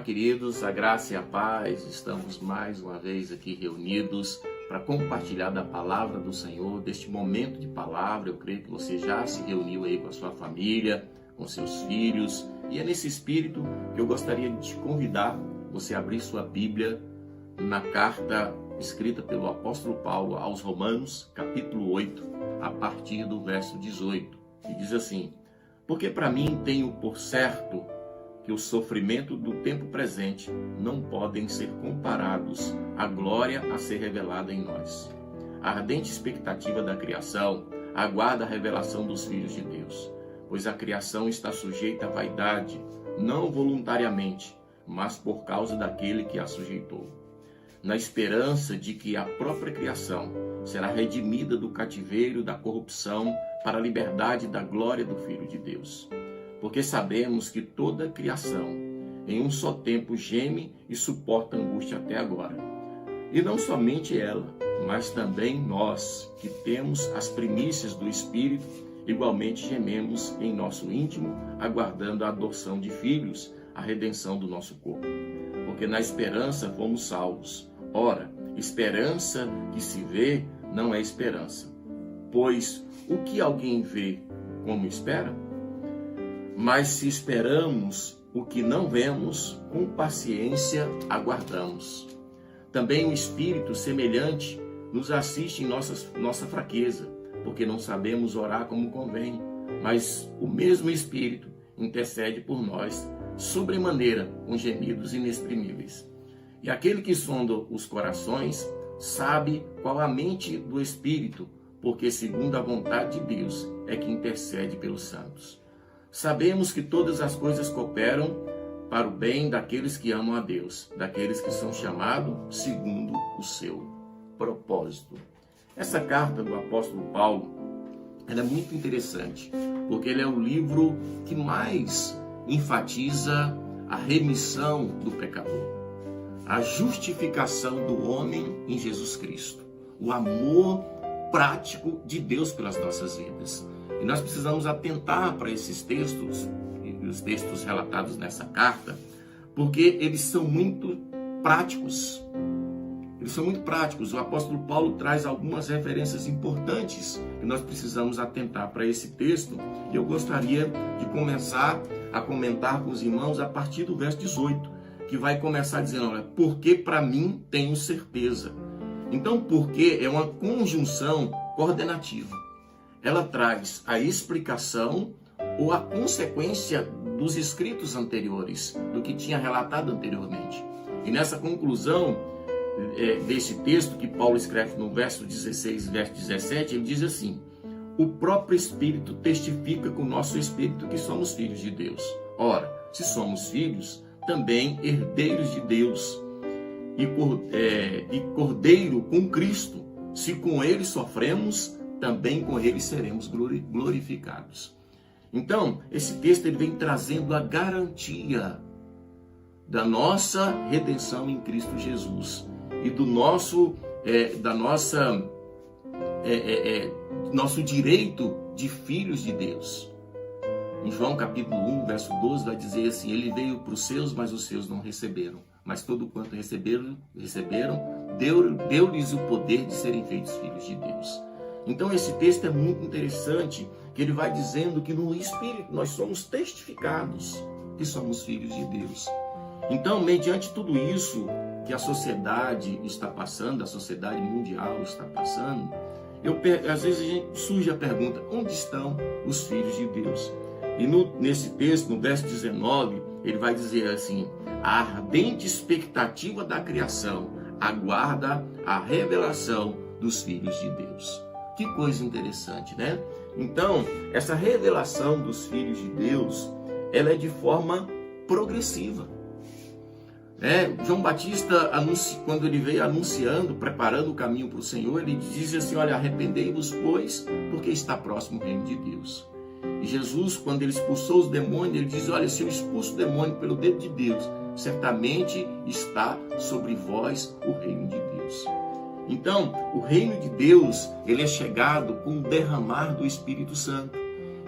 Queridos, a graça e a paz, estamos mais uma vez aqui reunidos para compartilhar da palavra do Senhor, deste momento de palavra. Eu creio que você já se reuniu aí com a sua família, com seus filhos, e é nesse espírito que eu gostaria de te convidar você a abrir sua Bíblia na carta escrita pelo apóstolo Paulo aos Romanos, capítulo 8, a partir do verso 18, que diz assim: porque para mim tenho por certo que o sofrimento do tempo presente não podem ser comparados à glória a ser revelada em nós. A ardente expectativa da criação aguarda a revelação dos filhos de Deus, pois a criação está sujeita à vaidade, não voluntariamente, mas por causa daquele que a sujeitou, na esperança de que a própria criação será redimida do cativeiro da corrupção para a liberdade da glória do Filho de Deus. Porque sabemos que toda a criação, em um só tempo, geme e suporta angústia até agora. E não somente ela, mas também nós, que temos as primícias do Espírito, igualmente gememos em nosso íntimo, aguardando a adoção de filhos, a redenção do nosso corpo. Porque na esperança fomos salvos. Ora, esperança que se vê não é esperança. Pois o que alguém vê, como espera? Mas se esperamos o que não vemos, com paciência aguardamos. Também o Espírito semelhante nos assiste em nossa fraqueza, porque não sabemos orar como convém, mas o mesmo Espírito intercede por nós, sobremaneira, com gemidos inexprimíveis. E aquele que sonda os corações sabe qual a mente do Espírito, porque segundo a vontade de Deus é que intercede pelos santos. Sabemos que todas as coisas cooperam para o bem daqueles que amam a Deus, daqueles que são chamados segundo o seu propósito. Essa carta do apóstolo Paulo, ela é muito interessante, porque ele é o livro que mais enfatiza a remissão do pecador, a justificação do homem em Jesus Cristo, o amor prático de Deus pelas nossas vidas. E nós precisamos atentar para esses textos, e os textos relatados nessa carta, porque eles são muito práticos. Eles são muito práticos. O apóstolo Paulo traz algumas referências importantes que nós precisamos atentar para esse texto. E eu gostaria de começar a comentar com os irmãos a partir do verso 18, que vai começar dizendo, olha, porque para mim tenho certeza. Então, porque é uma conjunção coordenativa. Ela traz a explicação ou a consequência dos escritos anteriores, do que tinha relatado anteriormente. E nessa conclusão desse texto que Paulo escreve no verso 16 e verso 17, ele diz assim: o próprio Espírito testifica com o nosso Espírito que somos filhos de Deus. Ora, se somos filhos, também herdeiros de Deus e cordeiro com Cristo. Se com ele sofremos, também com ele seremos glorificados. Então, esse texto ele vem trazendo a garantia da nossa redenção em Cristo Jesus e do nosso direito de filhos de Deus. Em João capítulo 1, verso 12, vai dizer assim: ele veio para os seus, mas os seus não receberam. Mas todo quanto receberam, deu-lhes o poder de serem feitos filhos de Deus. Então esse texto é muito interessante, que ele vai dizendo que no Espírito nós somos testificados que somos filhos de Deus. Então, mediante tudo isso que a sociedade está passando, a sociedade mundial está passando, às vezes surge a pergunta: onde estão os filhos de Deus? E nesse texto, no verso 19, ele vai dizer assim: a ardente expectativa da criação aguarda a revelação dos filhos de Deus. Que coisa interessante, né? Então, essa revelação dos filhos de Deus, ela é de forma progressiva. João Batista, quando ele veio anunciando, preparando o caminho para o Senhor, ele diz assim: olha, arrependei-vos, pois, porque está próximo o reino de Deus. E Jesus, quando ele expulsou os demônios, ele diz: olha, se eu expulso o demônio pelo dedo de Deus, certamente está sobre vós o reino de Deus. Então, o reino de Deus, ele é chegado com o derramar do Espírito Santo.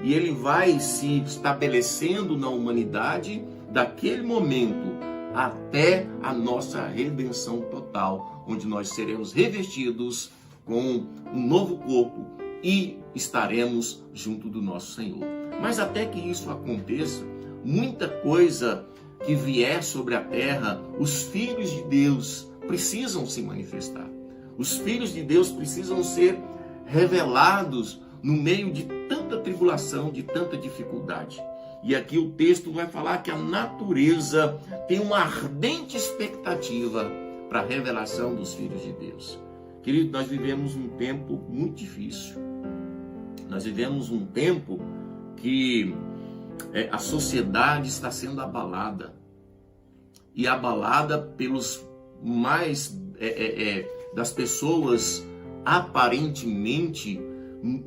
E ele vai se estabelecendo na humanidade daquele momento até a nossa redenção total, onde nós seremos revestidos com um novo corpo e estaremos junto do nosso Senhor. Mas até que isso aconteça, muita coisa que vier sobre a terra, os filhos de Deus precisam se manifestar. Os filhos de Deus precisam ser revelados no meio de tanta tribulação, de tanta dificuldade. E aqui o texto vai falar que a natureza tem uma ardente expectativa para a revelação dos filhos de Deus. Querido, nós vivemos um tempo muito difícil. Nós vivemos um tempo que a sociedade está sendo abalada. E abalada pelos mais das pessoas aparentemente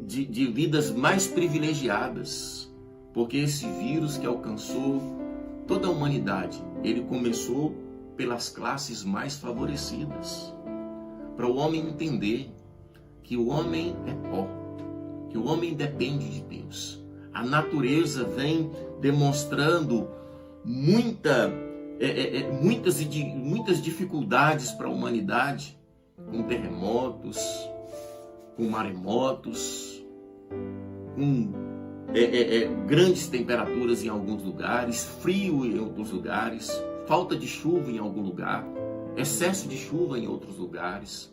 de vidas mais privilegiadas, porque esse vírus que alcançou toda a humanidade, ele começou pelas classes mais favorecidas, para o homem entender que o homem é pó, que o homem depende de Deus. A natureza vem demonstrando muitas dificuldades para a humanidade, com terremotos, com maremotos, com grandes temperaturas em alguns lugares, frio em outros lugares, falta de chuva em algum lugar, excesso de chuva em outros lugares.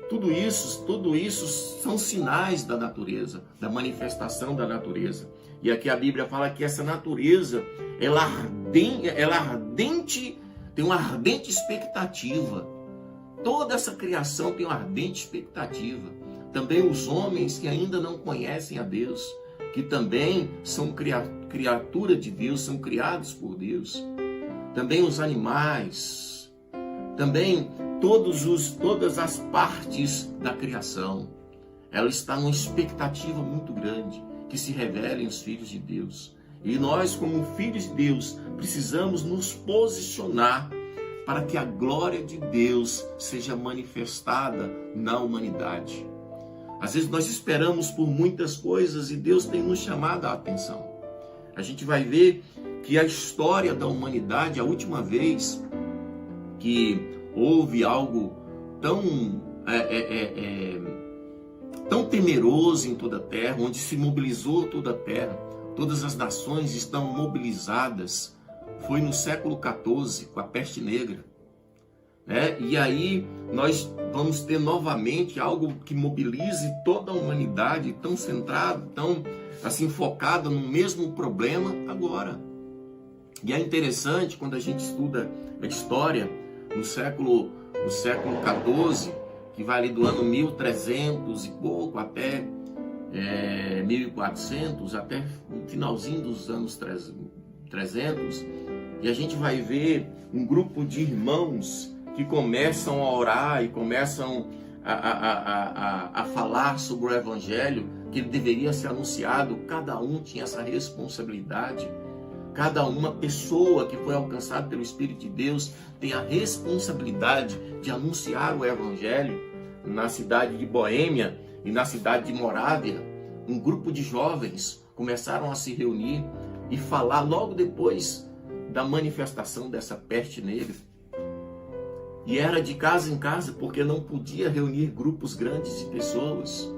Tudo isso são sinais da natureza, da manifestação da natureza. E aqui a Bíblia fala que essa natureza, ela ardente, tem uma ardente expectativa. Toda essa criação tem uma ardente expectativa. Também os homens que ainda não conhecem a Deus, que também são criatura de Deus, são criados por Deus. Também os animais, também todas as partes da criação. Ela está numa expectativa muito grande que se revelem os filhos de Deus. E nós, como filhos de Deus, precisamos nos posicionar para que a glória de Deus seja manifestada na humanidade. Às vezes nós esperamos por muitas coisas e Deus tem nos chamado a atenção. A gente vai ver que a história da humanidade, a última vez que houve algo tão temeroso em toda a terra, onde se mobilizou toda a terra, todas as nações estão mobilizadas, foi no século XIV, com a peste negra. E aí nós vamos ter novamente algo que mobilize toda a humanidade, tão centrado, tão assim focada no mesmo problema agora. E é interessante quando a gente estuda a história no século XIV, que vai ali do ano 1300 e pouco até 1400, até o finalzinho dos anos 300, e a gente vai ver um grupo de irmãos que começam a orar e começam a falar sobre o Evangelho, que ele deveria ser anunciado. Cada um tinha essa responsabilidade. Cada uma pessoa que foi alcançada pelo Espírito de Deus tem a responsabilidade de anunciar o Evangelho. Na cidade de Boêmia e na cidade de Morávia, um grupo de jovens começaram a se reunir e falar logo depois da manifestação dessa peste negra. E era de casa em casa, porque não podia reunir grupos grandes de pessoas.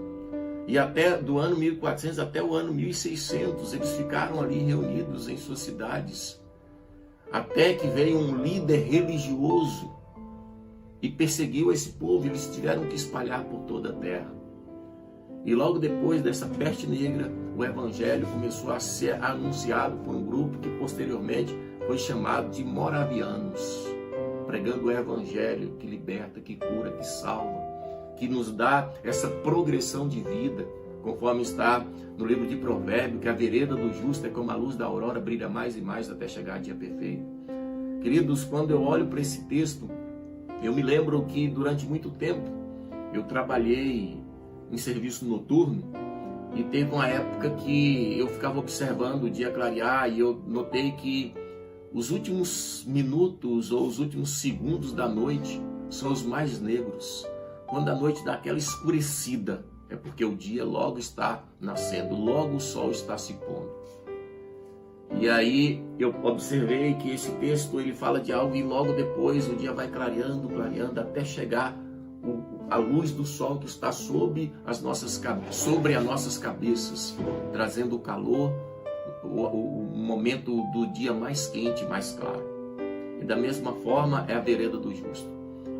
E até do ano 1400 até o ano 1600, eles ficaram ali reunidos em suas cidades. Até que veio um líder religioso e perseguiu esse povo. Eles tiveram que espalhar por toda a terra. E logo depois dessa peste negra, o Evangelho começou a ser anunciado por um grupo que posteriormente foi chamado de moravianos, pregando o Evangelho que liberta, que cura, que salva, que nos dá essa progressão de vida, conforme está no livro de Provérbios, que a vereda do justo é como a luz da aurora, brilha mais e mais até chegar ao dia perfeito. Queridos, quando eu olho para esse texto, eu me lembro que durante muito tempo eu trabalhei em serviço noturno e teve uma época que eu ficava observando o dia clarear e eu notei que os últimos minutos ou os últimos segundos da noite são os mais negros, quando a noite dá aquela escurecida, é porque o dia logo está nascendo, logo o sol está se pondo. E aí eu observei que esse texto ele fala de algo e logo depois o dia vai clareando, clareando, até chegar a luz do sol que está sobre as nossas cabeças, trazendo o calor, o momento do dia mais quente, mais claro. E da mesma forma é a vereda do justo.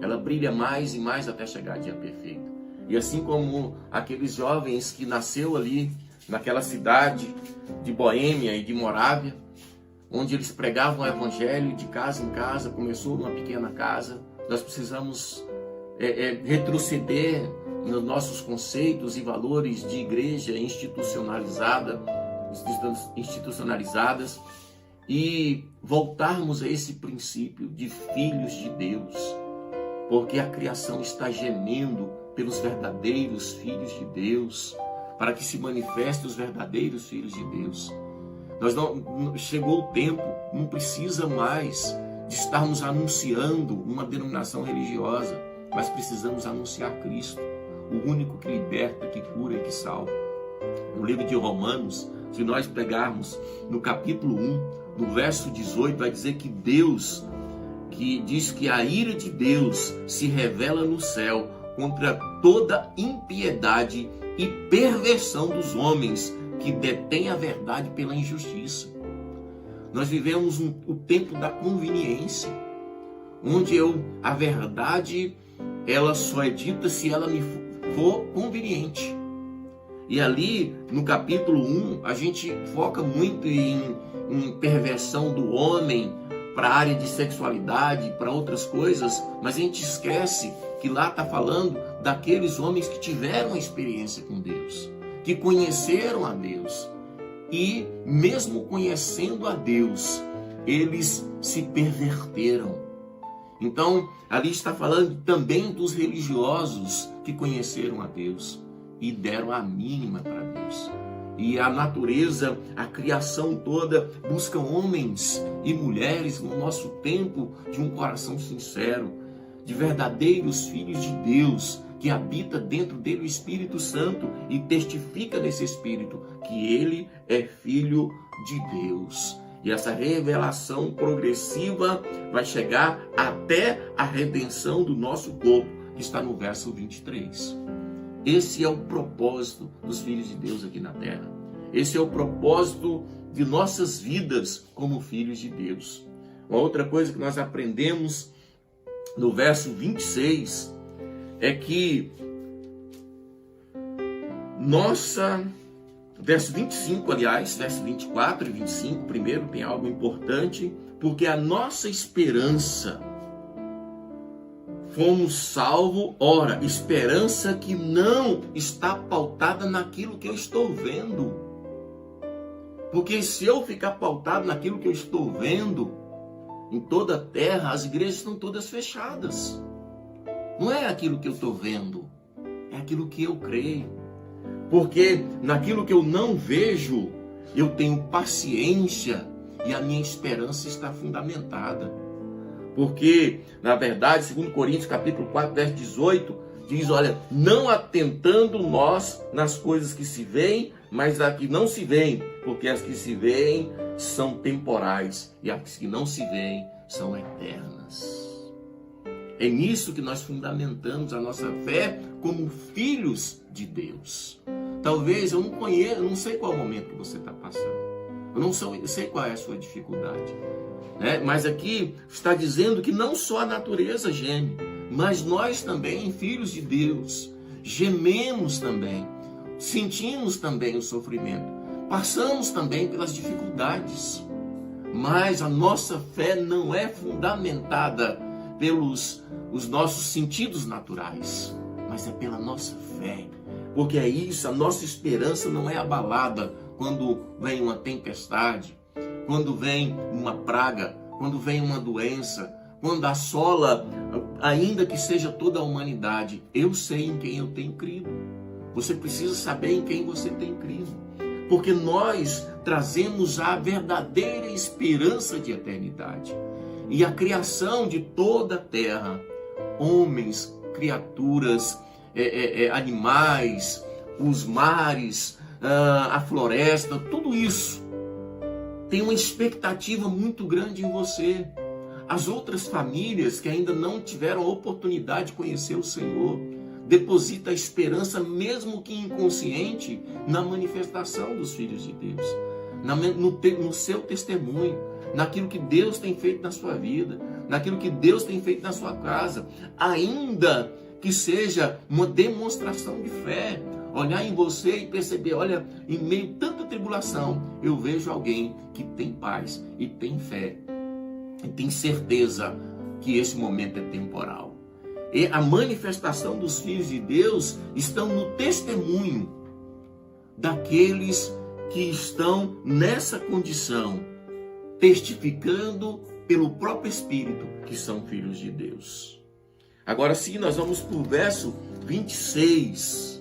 Ela brilha mais e mais até chegar ao dia perfeito. E assim como aqueles jovens que nasceu ali naquela cidade de Boêmia e de Morávia, onde eles pregavam o evangelho de casa em casa, começou numa pequena casa, nós precisamos retroceder nos nossos conceitos e valores de igreja institucionalizadas e voltarmos a esse princípio de filhos de Deus, porque a criação está gemendo pelos verdadeiros filhos de Deus, para que se manifestem os verdadeiros filhos de Deus. Chegou o tempo, não precisa mais de estarmos anunciando uma denominação religiosa, mas precisamos anunciar Cristo, o único que liberta, que cura e que salva. No livro de Romanos, se nós pegarmos no capítulo 1, no verso 18, vai dizer que Deus, que diz que a ira de Deus se revela no céu contra toda impiedade e perversão dos homens que detêm a verdade pela injustiça. Nós vivemos o tempo da conveniência, onde a verdade ela só é dita se ela me for conveniente. E ali no capítulo 1 a gente foca muito em perversão do homem para a área de sexualidade, para outras coisas, mas a gente esquece que lá está falando daqueles homens que tiveram experiência com Deus, que conheceram a Deus e mesmo conhecendo a Deus, eles se perverteram. Então, ali está falando também dos religiosos que conheceram a Deus e deram a mínima para Deus. E a natureza, a criação toda busca homens e mulheres no nosso tempo de um coração sincero, de verdadeiros filhos de Deus, que habita dentro dele o Espírito Santo e testifica nesse Espírito que ele é filho de Deus. E essa revelação progressiva vai chegar até a redenção do nosso corpo, que está no verso 23. Esse é o propósito dos filhos de Deus aqui na terra. Esse é o propósito de nossas vidas como filhos de Deus. Uma outra coisa que nós aprendemos no verso 26 é que verso 25, aliás, verso 24 e 25, primeiro tem algo importante, porque a nossa esperança, fomos salvos, ora, esperança que não está pautada naquilo que eu estou vendo. Porque se eu ficar pautado naquilo que eu estou vendo, em toda a terra, as igrejas estão todas fechadas. Não é aquilo que eu estou vendo, é aquilo que eu creio. Porque naquilo que eu não vejo, eu tenho paciência e a minha esperança está fundamentada. Porque, na verdade, 2 Coríntios capítulo 4, verso 18, diz, olha, não atentando nós nas coisas que se veem, mas as que não se veem, porque as que se veem são temporais e as que não se veem são eternas. É nisso que nós fundamentamos a nossa fé como filhos de Deus. Talvez eu não sei qual é o momento que você está passando. Eu sei qual é a sua dificuldade. Mas aqui está dizendo que não só a natureza geme, mas nós também, filhos de Deus, gememos também, sentimos também o sofrimento, passamos também pelas dificuldades. Mas a nossa fé não é fundamentada pelos os nossos sentidos naturais, mas é pela nossa fé. Porque é isso, a nossa esperança não é abalada quando vem uma tempestade, quando vem uma praga, quando vem uma doença, quando assola, ainda que seja toda a humanidade. Eu sei em quem eu tenho crido. Você precisa saber em quem você tem crido. Porque nós trazemos a verdadeira esperança de eternidade. E a criação de toda a terra, homens criaturas, animais, os mares, a floresta, tudo isso tem uma expectativa muito grande em você. As outras famílias que ainda não tiveram a oportunidade de conhecer o Senhor, deposita a esperança, mesmo que inconsciente, na manifestação dos filhos de Deus, no seu testemunho, naquilo que Deus tem feito na sua vida, naquilo que Deus tem feito na sua casa, ainda que seja uma demonstração de fé. Olhar em você e perceber, olha, em meio a tanta tribulação, eu vejo alguém que tem paz e tem fé e tem certeza que esse momento é temporal. E a manifestação dos filhos de Deus estão no testemunho daqueles que estão nessa condição, testificando pelo próprio Espírito que são filhos de Deus. Agora sim, nós vamos para o verso 26,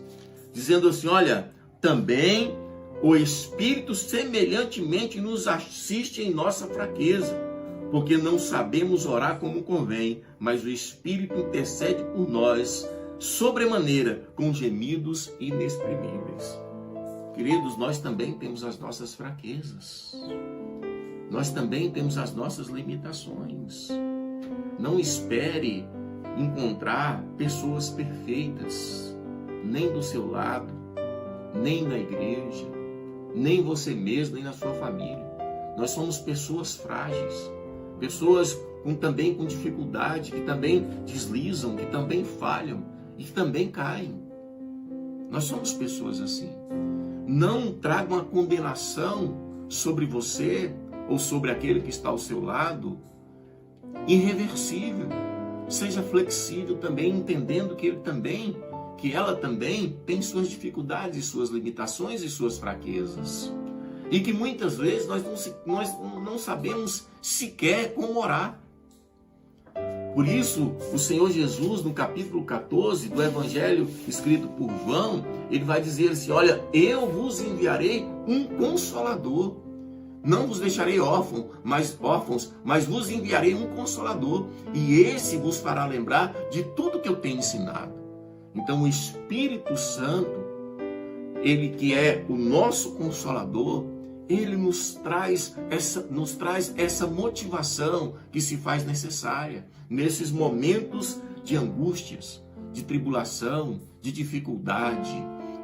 dizendo assim, olha, também o Espírito semelhantemente nos assiste em nossa fraqueza, porque não sabemos orar como convém, mas o Espírito intercede por nós, sobremaneira, com gemidos inexprimíveis. Queridos, nós também temos as nossas fraquezas. Nós também temos as nossas limitações. Não espere encontrar pessoas perfeitas, nem do seu lado, nem na igreja, nem você mesmo, nem na sua família. Nós somos pessoas frágeis, pessoas também com dificuldade, que também deslizam, que também falham e que também caem. Nós somos pessoas assim. Não traga uma condenação sobre você ou sobre aquele que está ao seu lado irreversível. Seja flexível também, entendendo que ela também tem suas dificuldades, suas limitações e suas fraquezas. E que muitas vezes nós não sabemos sequer como orar. Por isso, o Senhor Jesus, no capítulo 14 do Evangelho escrito por João, ele vai dizer assim, olha, eu vos enviarei um Consolador. Não vos deixarei órfãos, mas vos enviarei um Consolador. E esse vos fará lembrar de tudo que eu tenho ensinado. Então, o Espírito Santo, ele que é o nosso Consolador, ele nos traz essa motivação que se faz necessária nesses momentos de angústias, de tribulação, de dificuldade,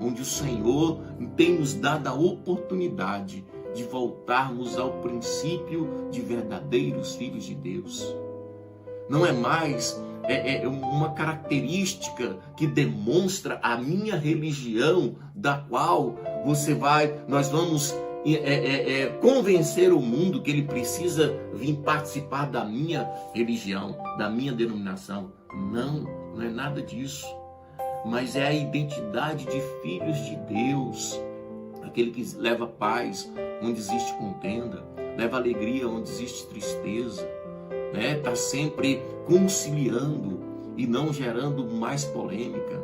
onde o Senhor tem nos dado a oportunidade de voltarmos ao princípio de verdadeiros filhos de Deus. Não é mais uma característica que demonstra a minha religião, da qual nós vamos convencer o mundo que ele precisa vir participar da minha religião, da minha denominação. Não é nada disso. Mas é a identidade de filhos de Deus, aquele que leva paz onde existe contenda, leva alegria onde existe tristeza, está sempre conciliando e não gerando mais polêmica,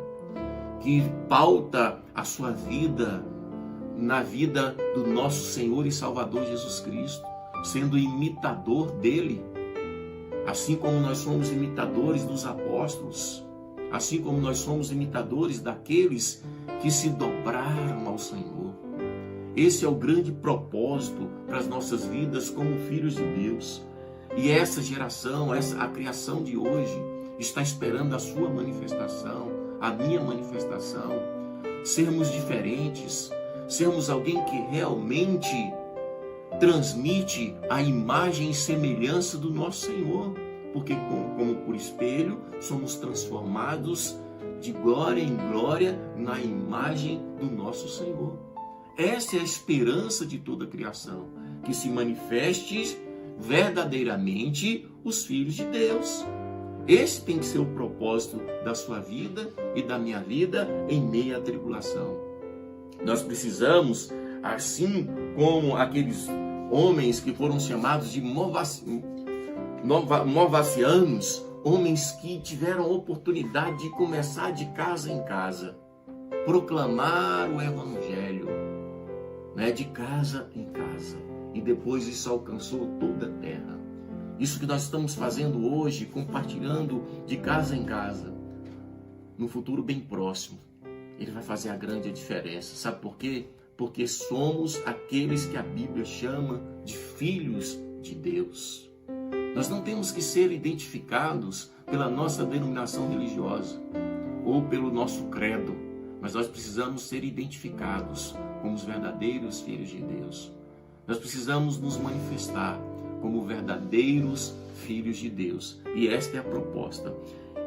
que pauta a sua vida na vida do nosso Senhor e Salvador Jesus Cristo, sendo imitador dele, assim como nós somos imitadores dos apóstolos, assim como nós somos imitadores daqueles que se dobraram ao Senhor. Esse é o grande propósito para as nossas vidas como filhos de Deus. E essa geração, a criação de hoje, está esperando a sua manifestação, a minha manifestação, sermos diferentes, sermos alguém que realmente transmite a imagem e semelhança do nosso Senhor, porque como por espelho, somos transformados de glória em glória na imagem do nosso Senhor. Essa é a esperança de toda a criação, que se manifeste verdadeiramente os filhos de Deus. Esse tem que ser o propósito da sua vida e da minha vida em meio à tribulação. Nós precisamos, assim como aqueles homens que foram chamados de movacianos, homens que tiveram a oportunidade de começar de casa em casa, proclamar o Evangelho, de casa em casa. E depois isso alcançou toda a terra. Isso que nós estamos fazendo hoje, compartilhando de casa em casa. no futuro bem próximo, ele vai fazer a grande diferença. Sabe por quê? Porque somos aqueles que a Bíblia chama de filhos de Deus. Nós não temos que ser identificados pela nossa denominação religiosa ou pelo nosso credo, mas nós precisamos ser identificados como os verdadeiros filhos de Deus. Nós precisamos nos manifestar como verdadeiros filhos de Deus. E esta é a proposta.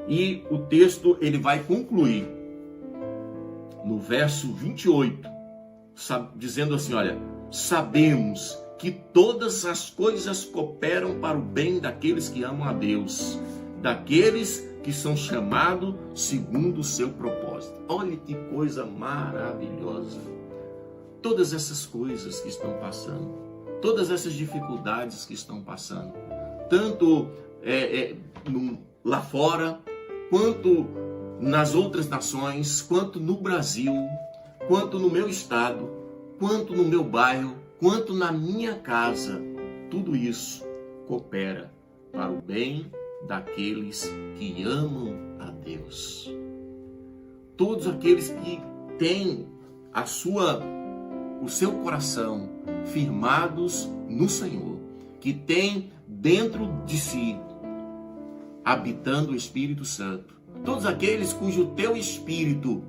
E o texto ele vai concluir no verso 28, dizendo assim, olha, sabemos que todas as coisas cooperam para o bem daqueles que amam a Deus, daqueles que são chamados segundo o seu propósito. Olha que coisa maravilhosa. Todas essas coisas que estão passando, todas essas dificuldades que estão passando, tanto lá fora, quanto nas outras nações, quanto no Brasil, quanto no meu estado, quanto no meu bairro, quanto na minha casa, tudo isso coopera para o bem daqueles que amam a Deus. Todos aqueles que têm o seu coração firmados no Senhor, que têm dentro de si, habitando o Espírito Santo, todos aqueles cujo teu espírito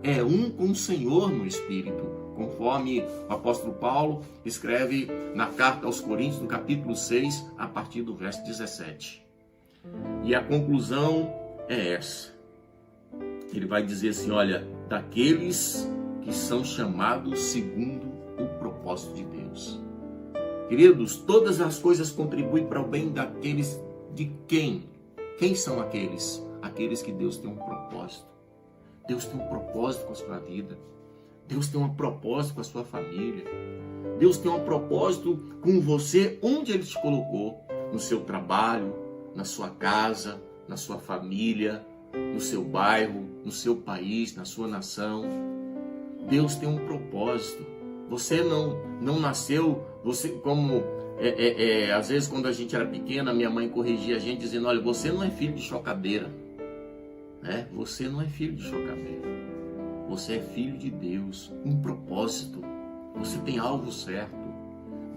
é um com o Senhor no Espírito, conforme o apóstolo Paulo escreve na carta aos Coríntios, no capítulo 6, a partir do verso 17. E a conclusão é essa. Ele vai dizer assim, olha, daqueles que são chamados segundo o propósito de Deus. Queridos, todas as coisas contribuem para o bem daqueles de quem? Quem são aqueles? Aqueles que Deus tem um propósito. Deus tem um propósito com a sua vida. Deus tem um propósito com a sua família. Deus tem um propósito com você, onde Ele te colocou. No seu trabalho, na sua casa, na sua família, no seu bairro, no seu país, na sua nação. Deus tem um propósito. Você não nasceu, você como às vezes quando a gente era pequena, minha mãe corrigia a gente dizendo, olha, você não é filho de chocadeira. Você não é filho de chocadeira. Você é filho de Deus, um propósito. Você tem algo certo.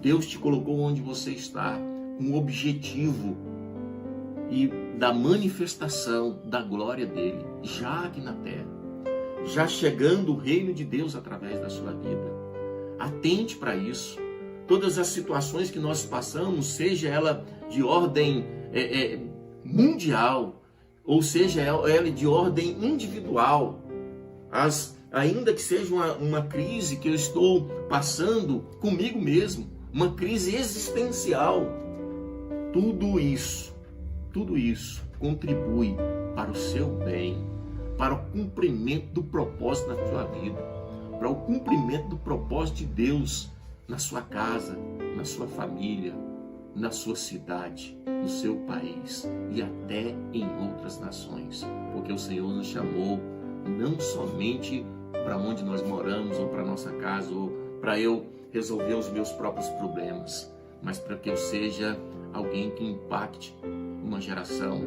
Deus te colocou onde você está, com um objetivo e da manifestação da glória dele, já aqui na terra, já chegando o reino de Deus através da sua vida. Atente para isso. Todas as situações que nós passamos, seja ela de ordem mundial, ou seja ela de ordem individual, ainda que seja uma crise que eu estou passando comigo mesmo, uma crise existencial, tudo isso contribui para o seu bem, para o cumprimento do propósito na sua vida, para o cumprimento do propósito de Deus na sua casa, na sua família, na sua cidade, no seu país e até em outras nações, porque o Senhor nos chamou não somente para onde nós moramos ou para nossa casa ou para eu resolver os meus próprios problemas, mas para que eu seja alguém que impacte uma geração,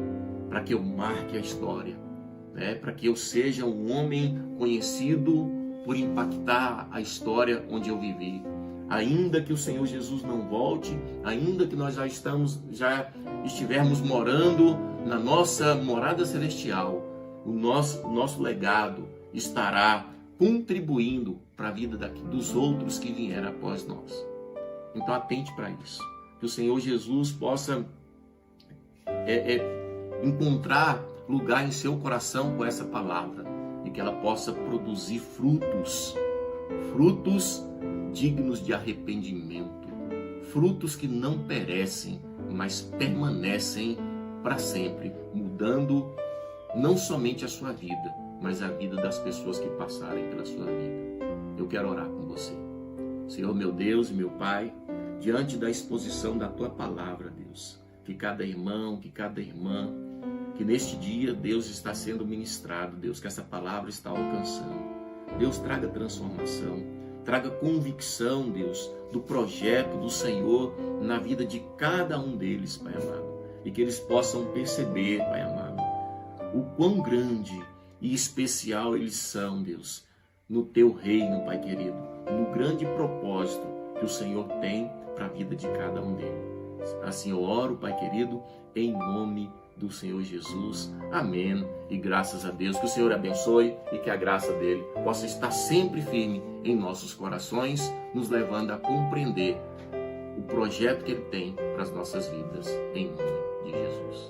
para que eu marque a história, para que eu seja um homem conhecido por impactar a história onde eu vivi. Ainda que o Senhor Jesus não volte, ainda que nós já estivermos morando na nossa morada celestial, o nosso legado estará contribuindo para a vida dos outros que vieram após nós. Então atente para isso. Que o Senhor Jesus possa encontrar lugar em seu coração com essa palavra e que ela possa produzir frutos dignos de arrependimento, frutos que não perecem, mas permanecem para sempre, mudando não somente a sua vida, mas a vida das pessoas que passarem pela sua vida. Eu quero orar com você. Senhor, meu Deus e meu Pai, diante da exposição da Tua palavra, Deus, que cada irmão, que cada irmã, que neste dia, Deus, está sendo ministrado, Deus, que essa palavra está alcançando. Deus, traga transformação, traga convicção, Deus, do projeto do Senhor na vida de cada um deles, Pai amado. E que eles possam perceber, Pai amado, o quão grande e especial eles são, Deus, no teu reino, Pai querido, no grande propósito que o Senhor tem para a vida de cada um deles. Assim eu oro, Pai querido, em nome do Senhor Jesus. Amém. E graças a Deus, que o Senhor abençoe e que a graça dele possa estar sempre firme em nossos corações, nos levando a compreender o projeto que ele tem para as nossas vidas, em nome de Jesus.